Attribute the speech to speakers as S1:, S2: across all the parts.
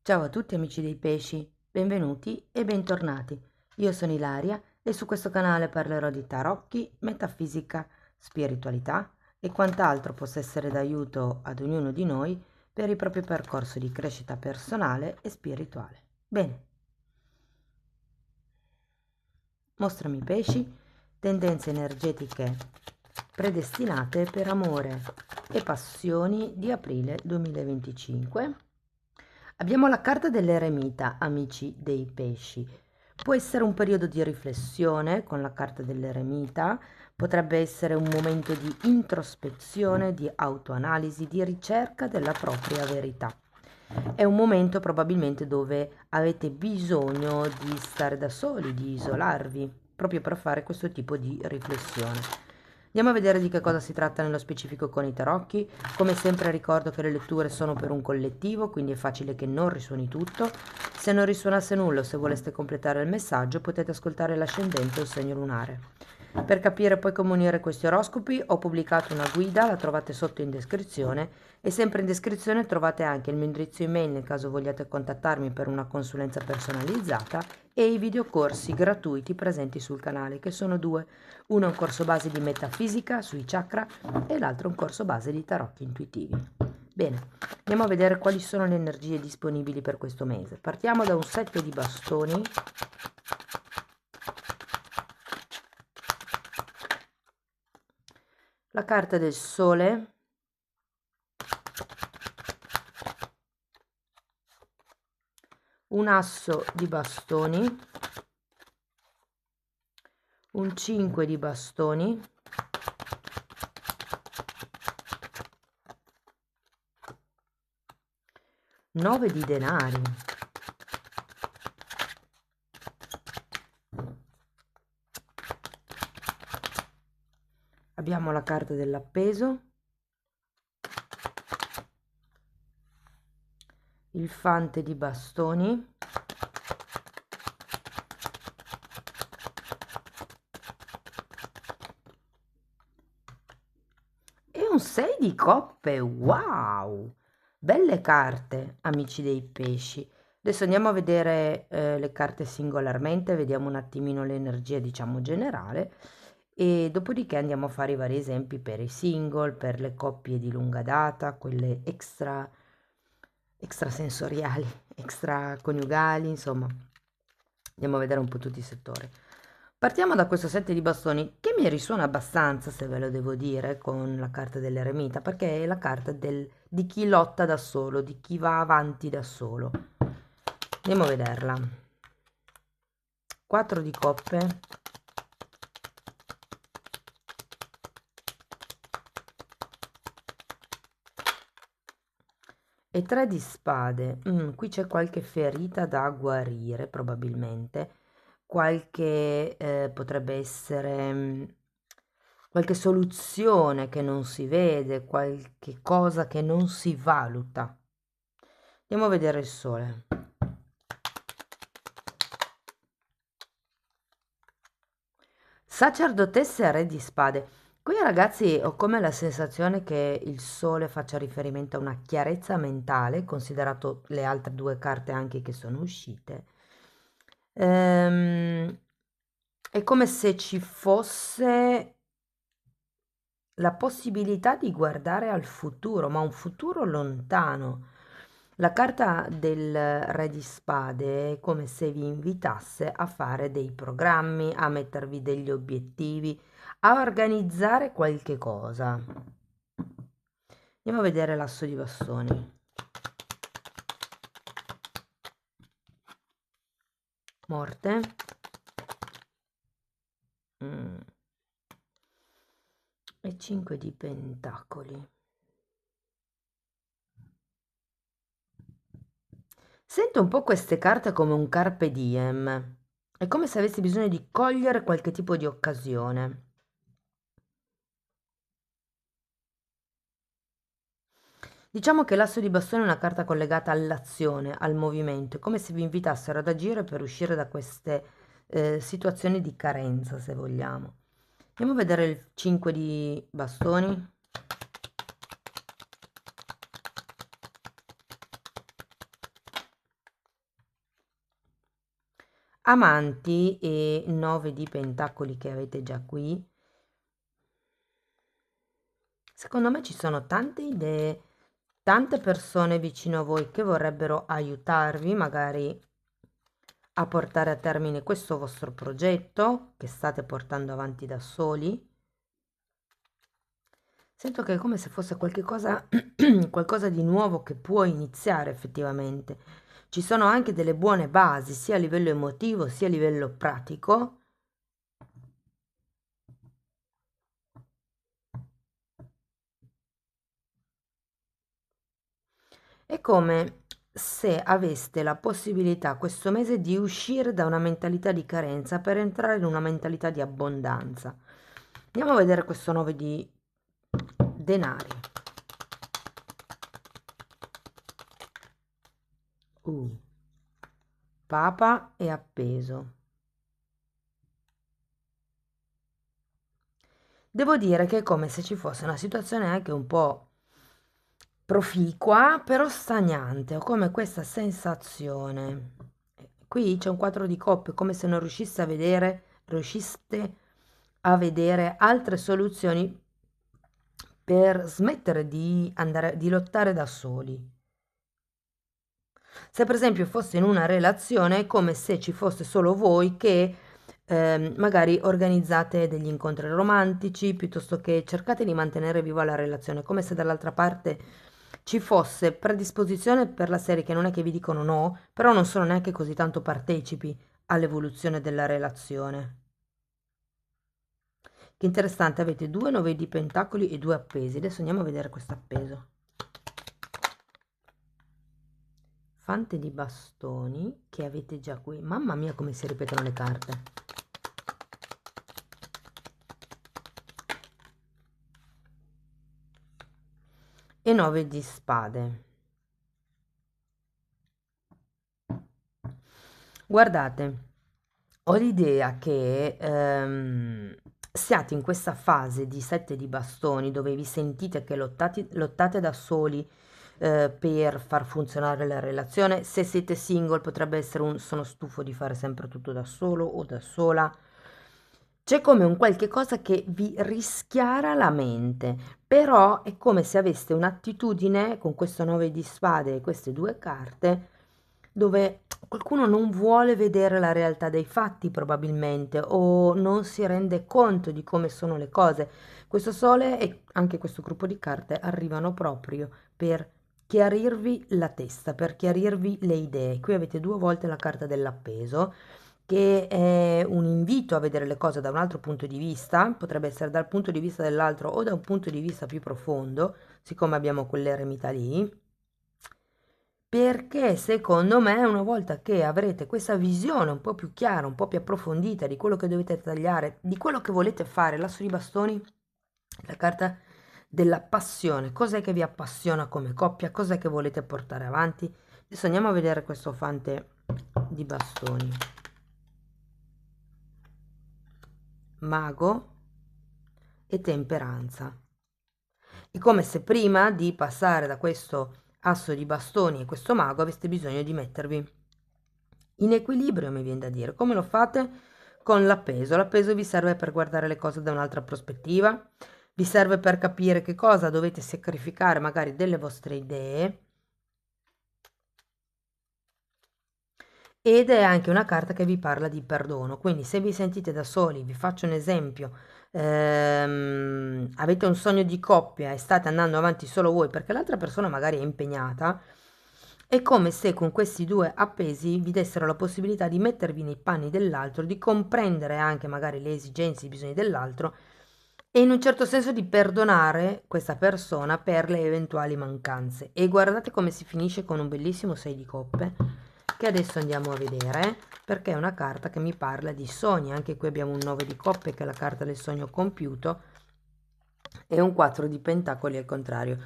S1: Ciao a tutti amici dei pesci, benvenuti e bentornati. Io sono Ilaria e su questo canale parlerò di tarocchi, metafisica, spiritualità e quant'altro possa essere d'aiuto ad ognuno di noi per il proprio percorso di crescita personale e spirituale. Bene, mostrami pesci, tendenze energetiche predestinate per amore e passioni di aprile 2025. Abbiamo la carta dell'eremita, amici dei pesci. Può essere un periodo di riflessione con la carta dell'eremita, potrebbe essere un momento di introspezione, di autoanalisi, di ricerca della propria verità. È un momento probabilmente dove avete bisogno di stare da soli, di isolarvi, proprio per fare questo tipo di riflessione. Andiamo a vedere di che cosa si tratta nello specifico con i tarocchi. Come sempre ricordo che le letture sono per un collettivo, quindi è facile che non risuoni tutto. Se non risuonasse nulla o se voleste completare il messaggio potete ascoltare l'ascendente o il segno lunare. Per capire poi come unire questi oroscopi ho pubblicato una guida, la trovate sotto in descrizione e sempre in descrizione trovate anche il mio indirizzo email nel caso vogliate contattarmi per una consulenza personalizzata e i videocorsi gratuiti presenti sul canale, che sono due. Uno è un corso base di metafisica sui chakra e l'altro un corso base di tarocchi intuitivi. Bene, andiamo a vedere quali sono le energie disponibili per questo mese. Partiamo da un set di bastoni. La carta del sole, un asso di bastoni, un 5 di bastoni, nove di denari, abbiamo la carta dell'appeso, il fante di bastoni, e un 6 di coppe. Wow, belle carte, amici dei pesci. Adesso andiamo a vedere le carte singolarmente, vediamo un attimino l'energia, diciamo, generale, e dopodiché andiamo a fare i vari esempi per i single, per le coppie di lunga data, quelle extrasensoriali, extraconiugali, insomma. Andiamo a vedere un po' tutti i settori. Partiamo da questo set di bastoni che mi risuona abbastanza, se ve lo devo dire, con la carta dell'eremita, perché è la carta di chi lotta da solo, di chi va avanti da solo. Andiamo a vederla. 4 di coppe, e 3 di spade. Qui c'è qualche ferita da guarire, probabilmente. Qualche potrebbe essere qualche soluzione che non si vede, qualche cosa che non si valuta. Andiamo a vedere il sole. Sacerdotessa e re di spade. Qui ragazzi ho come la sensazione che il sole faccia riferimento a una chiarezza mentale, considerato le altre due carte anche che sono uscite. È come se ci fosse la possibilità di guardare al futuro, ma un futuro lontano. La carta del Re di Spade è come se vi invitasse a fare dei programmi, a mettervi degli obiettivi, a organizzare qualche cosa. Andiamo a vedere l'asso di bastoni. Morte. E 5 di pentacoli. Sento un po' queste carte come un carpe diem. È come se avessi bisogno di cogliere qualche tipo di occasione. Diciamo che l'asso di bastone è una carta collegata all'azione, al movimento, è come se vi invitassero ad agire per uscire da queste situazioni di carenza, se vogliamo. Andiamo a vedere il 5 di bastoni. amanti e 9 di pentacoli che avete già qui. Secondo me ci sono tante idee, tante persone vicino a voi che vorrebbero aiutarvi, magari a portare a termine questo vostro progetto che state portando avanti da soli. Sento che è come se fosse qualcosa, qualcosa di nuovo che può iniziare effettivamente. Ci sono anche delle buone basi, sia a livello emotivo sia a livello pratico. È come se aveste la possibilità questo mese di uscire da una mentalità di carenza per entrare in una mentalità di abbondanza. Andiamo a vedere questo 9 di denari. Papa è appeso. Devo dire che è come se ci fosse una situazione anche un po' proficua, però stagnante. Ho come questa sensazione. Qui c'è un 4 di coppe, come se non riusciste a vedere altre soluzioni per smettere di andare, di lottare da soli. Se per esempio fosse in una relazione, è come se ci fosse solo voi che magari organizzate degli incontri romantici, piuttosto che cercate di mantenere viva la relazione, come se dall'altra parte ci fosse predisposizione per la serie, che non è che vi dicono no, però non sono neanche così tanto partecipi all'evoluzione della relazione. Che interessante, avete 2 9 di pentacoli e 2 appesi. Adesso andiamo a vedere questo appeso. Fante di bastoni che avete già qui. Mamma mia come si ripetono le carte. E 9 di spade. Guardate, ho l'idea che siate in questa fase di 7 di bastoni dove vi sentite che lottate da soli per far funzionare la relazione. Se siete single potrebbe essere un sono stufo di fare sempre tutto da solo o da sola. C'è come un qualche cosa che vi rischiara la mente, però è come se aveste un'attitudine con questo 9 di spade e queste due carte dove qualcuno non vuole vedere la realtà dei fatti probabilmente o non si rende conto di come sono le cose. Questo sole e anche questo gruppo di carte arrivano proprio per chiarirvi la testa, per chiarirvi le idee. Qui avete 2 volte la carta dell'appeso, che è un invito a vedere le cose da un altro punto di vista, potrebbe essere dal punto di vista dell'altro o da un punto di vista più profondo, siccome abbiamo quell'eremità lì, perché secondo me una volta che avrete questa visione un po' più chiara, un po' più approfondita di quello che dovete tagliare, di quello che volete fare, l'asso di bastoni, la carta della passione, cos'è che vi appassiona come coppia, cos'è che volete portare avanti. Adesso andiamo a vedere questo fante di bastoni. Mago e temperanza. È come se prima di passare da questo asso di bastoni e questo mago aveste bisogno di mettervi in equilibrio, mi viene da dire. Come lo fate? Con l'appeso. L'appeso vi serve per guardare le cose da un'altra prospettiva, vi serve per capire che cosa dovete sacrificare, magari delle vostre idee, ed è anche una carta che vi parla di perdono. Quindi se vi sentite da soli, vi faccio un esempio, avete un sogno di coppia e state andando avanti solo voi perché l'altra persona magari è impegnata, è come se con questi due appesi vi dessero la possibilità di mettervi nei panni dell'altro, di comprendere anche magari le esigenze, i bisogni dell'altro e in un certo senso di perdonare questa persona per le eventuali mancanze. E guardate come si finisce con un bellissimo 6 di coppe, che adesso andiamo a vedere, perché è una carta che mi parla di sogni. Anche qui abbiamo un 9 di coppe, che è la carta del sogno compiuto, e un 4 di pentacoli al contrario.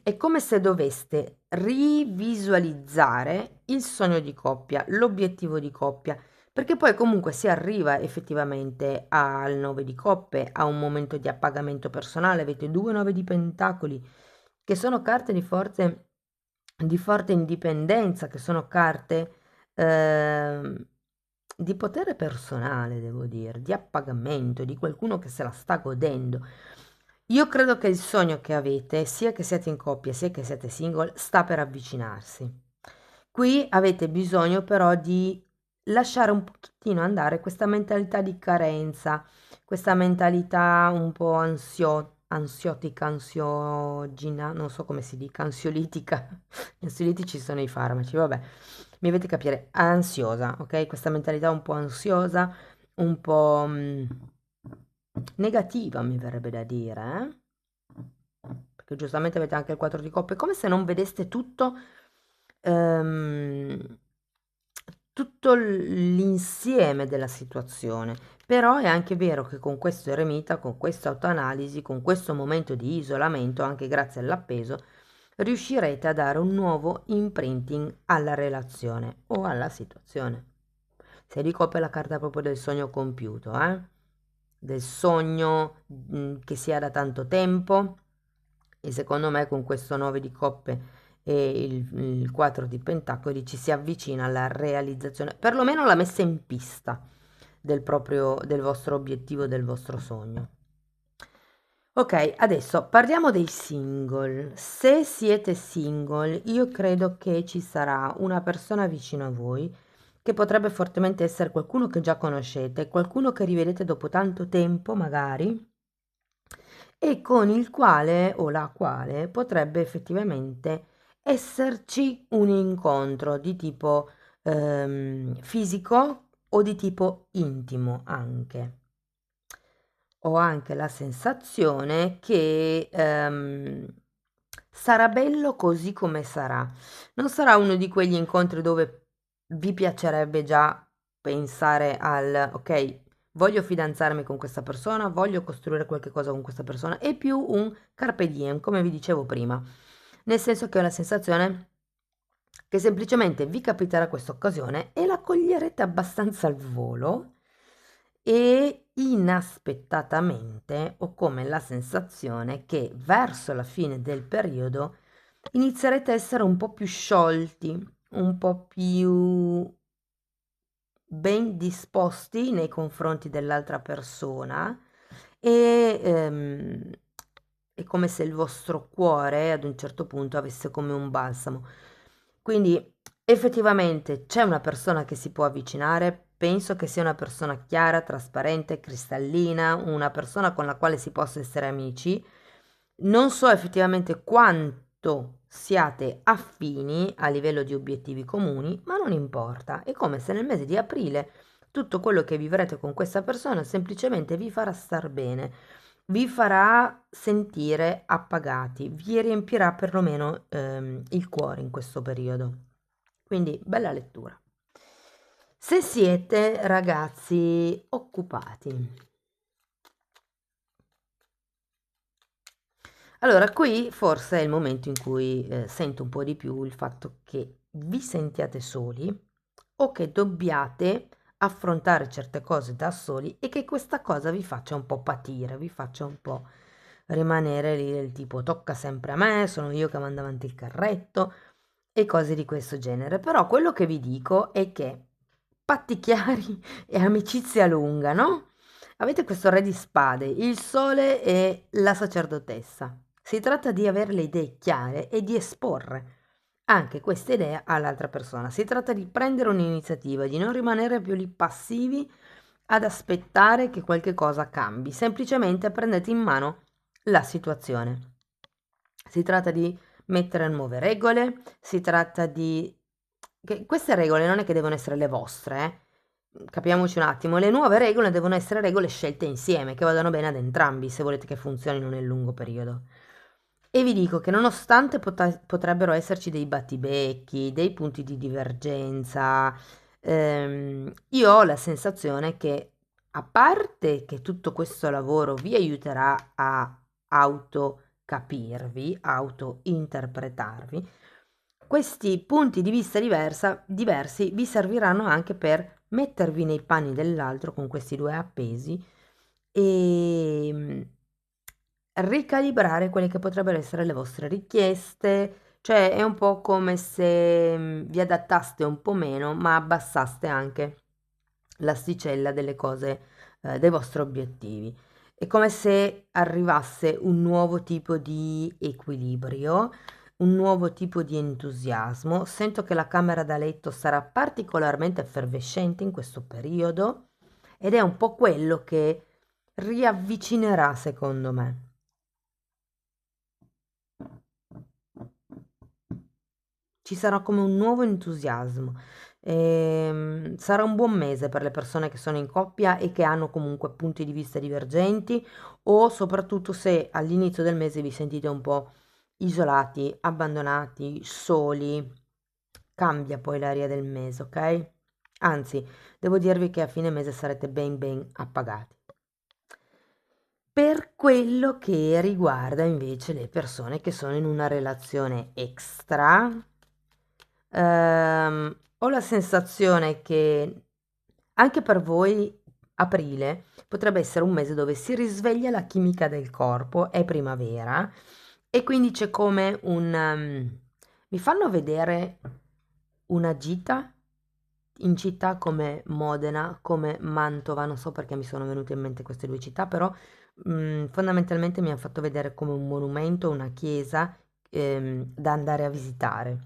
S1: È come se doveste rivisualizzare il sogno di coppia, l'obiettivo di coppia, perché poi comunque si arriva effettivamente al 9 di coppe, a un momento di appagamento personale. Avete 2 9 di pentacoli, che sono carte di forte indipendenza, che sono carte di potere personale, devo dire, di appagamento, di qualcuno che se la sta godendo. Io credo che il sogno che avete, sia che siate in coppia, sia che siate single, sta per avvicinarsi. Qui avete bisogno però di lasciare un pochettino andare questa mentalità di carenza, questa mentalità un po' ansiotica, ansiogina, non so come si dica, ansiolitica. Gli ansiolitici sono i farmaci, vabbè, mi avete capire, ansiosa, ok? Questa mentalità un po' ansiosa, un po' negativa, mi verrebbe da dire, perché giustamente avete anche il 4 di coppe, come se non vedeste ehm, tutto l'insieme della situazione. Però è anche vero che con questo eremita, con questa autoanalisi, con questo momento di isolamento, anche grazie all'appeso, riuscirete a dare un nuovo imprinting alla relazione o alla situazione. Se di coppe è la carta proprio del sogno compiuto, del sogno che si ha da tanto tempo, e secondo me con questo 9 di coppe e il 4 di pentacoli ci si avvicina alla realizzazione, perlomeno la messa in pista del vostro obiettivo, del vostro sogno. Ok, adesso parliamo dei single. Se siete single, io credo che ci sarà una persona vicino a voi che potrebbe fortemente essere qualcuno che già conoscete, qualcuno che rivedete dopo tanto tempo, magari, e con il quale o la quale potrebbe effettivamente esserci un incontro di tipo fisico o di tipo intimo anche. Ho anche la sensazione che sarà bello così come sarà. Non sarà uno di quegli incontri dove vi piacerebbe già pensare al ok, voglio fidanzarmi con questa persona, voglio costruire qualche cosa con questa persona, è più un carpe diem, come vi dicevo prima. Nel senso che ho la sensazione che semplicemente vi capiterà questa occasione e la coglierete abbastanza al volo e inaspettatamente ho come la sensazione che verso la fine del periodo inizierete a essere un po' più sciolti, un po' più ben disposti nei confronti dell'altra persona e è come se il vostro cuore ad un certo punto avesse come un balsamo. Quindi effettivamente c'è una persona che si può avvicinare, penso che sia una persona chiara, trasparente, cristallina, una persona con la quale si possa essere amici. Non so effettivamente quanto siate affini a livello di obiettivi comuni, ma non importa. È come se nel mese di aprile tutto quello che vivrete con questa persona semplicemente vi farà star bene, vi farà sentire appagati, vi riempirà perlomeno il cuore in questo periodo. Quindi bella lettura. Se siete ragazzi occupati. Allora, qui forse è il momento in cui sento un po' di più il fatto che vi sentiate soli o che dobbiate affrontare certe cose da soli e che questa cosa vi faccia un po' patire, vi faccia un po' rimanere lì del tipo tocca sempre a me, sono io che mando avanti il carretto e cose di questo genere. Però quello che vi dico è che patti chiari e amicizia lunga, no? Avete questo re di spade, il sole e la sacerdotessa. Si tratta di avere le idee chiare e di esporre anche queste idee all'altra persona. Si tratta di prendere un'iniziativa, di non rimanere più lì passivi ad aspettare che qualche cosa cambi. Semplicemente prendete in mano la situazione. Si tratta di mettere nuove regole, si tratta di... queste regole non è che devono essere le vostre, capiamoci un attimo, le nuove regole devono essere regole scelte insieme, che vadano bene ad entrambi, se volete che funzionino nel lungo periodo. E vi dico che nonostante potrebbero esserci dei battibecchi, dei punti di divergenza, io ho la sensazione che, a parte che tutto questo lavoro vi aiuterà a autocapirvi, auto-interpretarvi, questi punti di vista diversi vi serviranno anche per mettervi nei panni dell'altro con questi due appesi e ricalibrare quelle che potrebbero essere le vostre richieste, cioè è un po' come se vi adattaste un po' meno, ma abbassaste anche l'asticella delle cose, dei vostri obiettivi. È come se arrivasse un nuovo tipo di equilibrio, un nuovo tipo di entusiasmo. Sento che la camera da letto sarà particolarmente effervescente in questo periodo ed è un po' quello che riavvicinerà, secondo me. Ci sarà come un nuovo entusiasmo. Sarà un buon mese per le persone che sono in coppia e che hanno comunque punti di vista divergenti, o soprattutto se all'inizio del mese vi sentite un po' isolati, abbandonati, soli. Cambia poi l'aria del mese, ok? Anzi, devo dirvi che a fine mese sarete ben ben appagati. Per quello che riguarda invece le persone che sono in una relazione extra, ho la sensazione che anche per voi aprile potrebbe essere un mese dove si risveglia la chimica del corpo, è primavera e quindi c'è come mi fanno vedere una gita in città come Modena, come Mantova, non so perché mi sono venute in mente queste due città, però fondamentalmente mi hanno fatto vedere come un monumento, una chiesa da andare a visitare.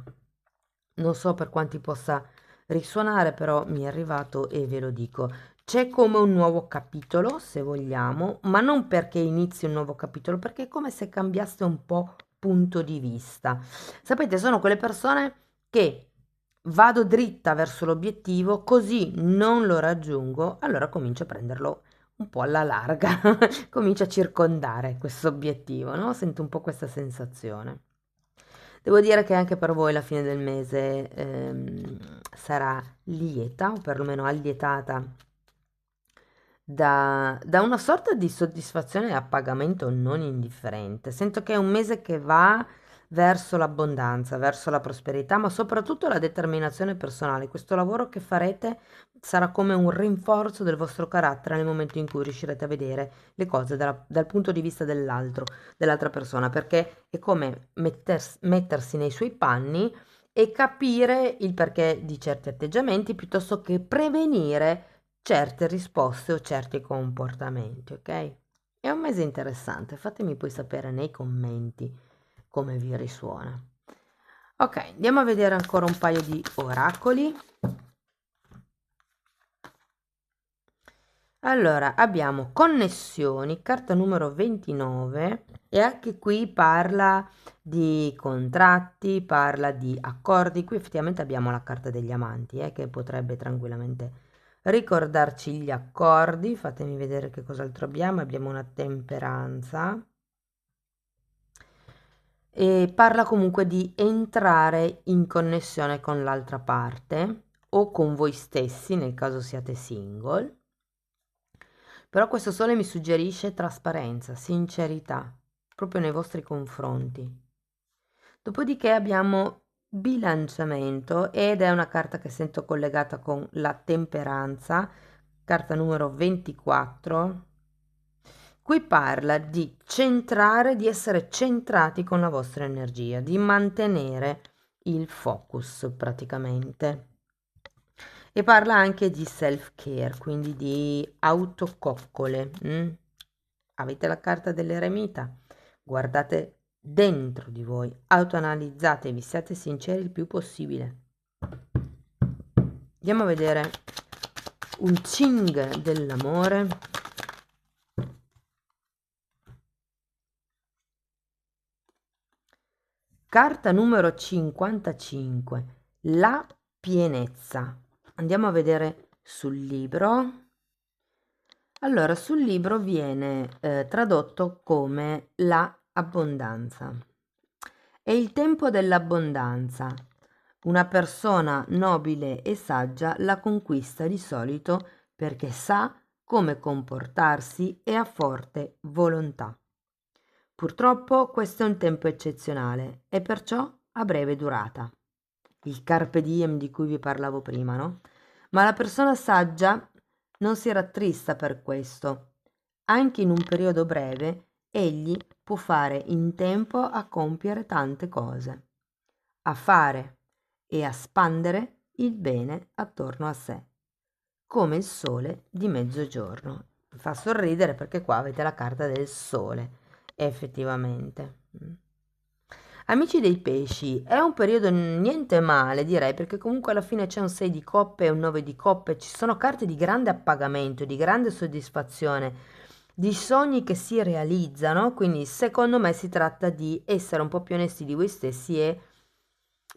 S1: Non so per quanti possa risuonare, però mi è arrivato e ve lo dico. C'è come un nuovo capitolo, se vogliamo, ma non perché inizi un nuovo capitolo, perché è come se cambiaste un po' punto di vista. Sapete, sono quelle persone che vado dritta verso l'obiettivo, così non lo raggiungo, allora comincio a prenderlo un po' alla larga, comincio a circondare questo obiettivo, no? Sento un po' questa sensazione. Devo dire che anche per voi la fine del mese sarà lieta, o perlomeno allietata da una sorta di soddisfazione e appagamento non indifferente. Sento che è un mese che va verso l'abbondanza, verso la prosperità, ma soprattutto la determinazione personale. Questo lavoro che farete sarà come un rinforzo del vostro carattere nel momento in cui riuscirete a vedere le cose dal punto di vista dell'altro, dell'altra persona, perché è come mettersi nei suoi panni e capire il perché di certi atteggiamenti piuttosto che prevenire certe risposte o certi comportamenti, ok? È un mese interessante, fatemi poi sapere nei commenti come vi risuona. Ok, andiamo a vedere ancora un paio di oracoli. Allora, abbiamo connessioni, carta numero 29, e anche qui parla di contratti, parla di accordi. Qui effettivamente abbiamo la carta degli amanti, che potrebbe tranquillamente ricordarci gli accordi. Fatemi vedere che cos'altro abbiamo. Abbiamo una temperanza. E parla comunque di entrare in connessione con l'altra parte o con voi stessi nel caso siate single. Però questo sole mi suggerisce trasparenza, sincerità, proprio nei vostri confronti. Dopodiché abbiamo bilanciamento ed è una carta che sento collegata con la temperanza, carta numero 24. Qui parla di centrare, di essere centrati con la vostra energia, di mantenere il focus praticamente. E parla anche di self-care, quindi di autococcole. Avete la carta dell'eremita? Guardate dentro di voi, autoanalizzatevi, siate sinceri il più possibile. Andiamo a vedere un Ching dell'amore. Carta numero 55, la pienezza. Andiamo a vedere sul libro. Allora, sul libro viene tradotto come la abbondanza. È il tempo dell'abbondanza. Una persona nobile e saggia la conquista di solito perché sa come comportarsi e ha forte volontà. Purtroppo questo è un tempo eccezionale e perciò a breve durata. Il carpe diem di cui vi parlavo prima, no? Ma la persona saggia non si rattrista per questo. Anche in un periodo breve, egli può fare in tempo a compiere tante cose, a fare e a spandere il bene attorno a sé. come il sole di mezzogiorno. Fa sorridere perché qua avete la carta del sole, effettivamente. Amici dei pesci, è un periodo niente male, direi, perché comunque alla fine c'è un 6 di coppe e un 9 di coppe, ci sono carte di grande appagamento, di grande soddisfazione, di sogni che si realizzano, quindi secondo me si tratta di essere un po' più onesti di voi stessi e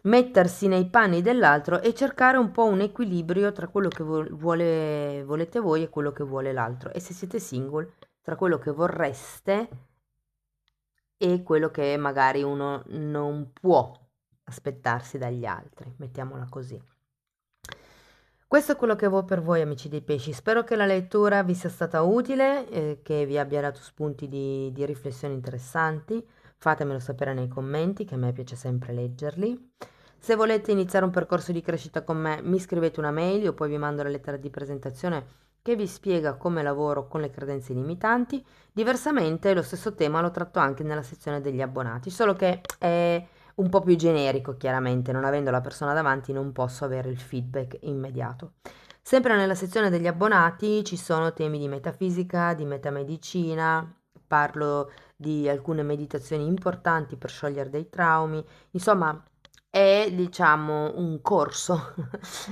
S1: mettersi nei panni dell'altro e cercare un po' un equilibrio tra quello che volete voi e quello che vuole l'altro. E se siete single, tra quello che vorreste e quello che magari uno non può aspettarsi dagli altri, mettiamola così. Questo è quello che avevo per voi, amici dei pesci. Spero che la lettura vi sia stata utile, che vi abbia dato spunti di riflessione interessanti. Fatemelo sapere nei commenti, che a me piace sempre leggerli. Se volete iniziare un percorso di crescita con me, mi scrivete una mail, io poi vi mando la lettera di presentazione che vi spiega come lavoro con le credenze limitanti. Diversamente, lo stesso tema lo tratto anche nella sezione degli abbonati, solo che è un po' più generico, chiaramente, non avendo la persona davanti non posso avere il feedback immediato. Sempre nella sezione degli abbonati ci sono temi di metafisica, di metamedicina, parlo di alcune meditazioni importanti per sciogliere dei traumi, insomma è diciamo un corso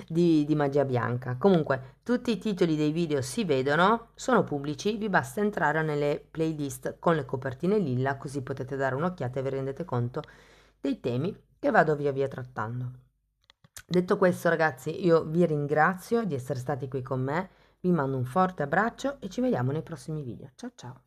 S1: di magia bianca. Comunque tutti i titoli dei video si vedono, sono pubblici, vi basta entrare nelle playlist con le copertine lilla, così potete dare un'occhiata e vi rendete conto dei temi che vado via via trattando. Detto questo, ragazzi, io vi ringrazio di essere stati qui con me, vi mando un forte abbraccio e ci vediamo nei prossimi video. Ciao ciao!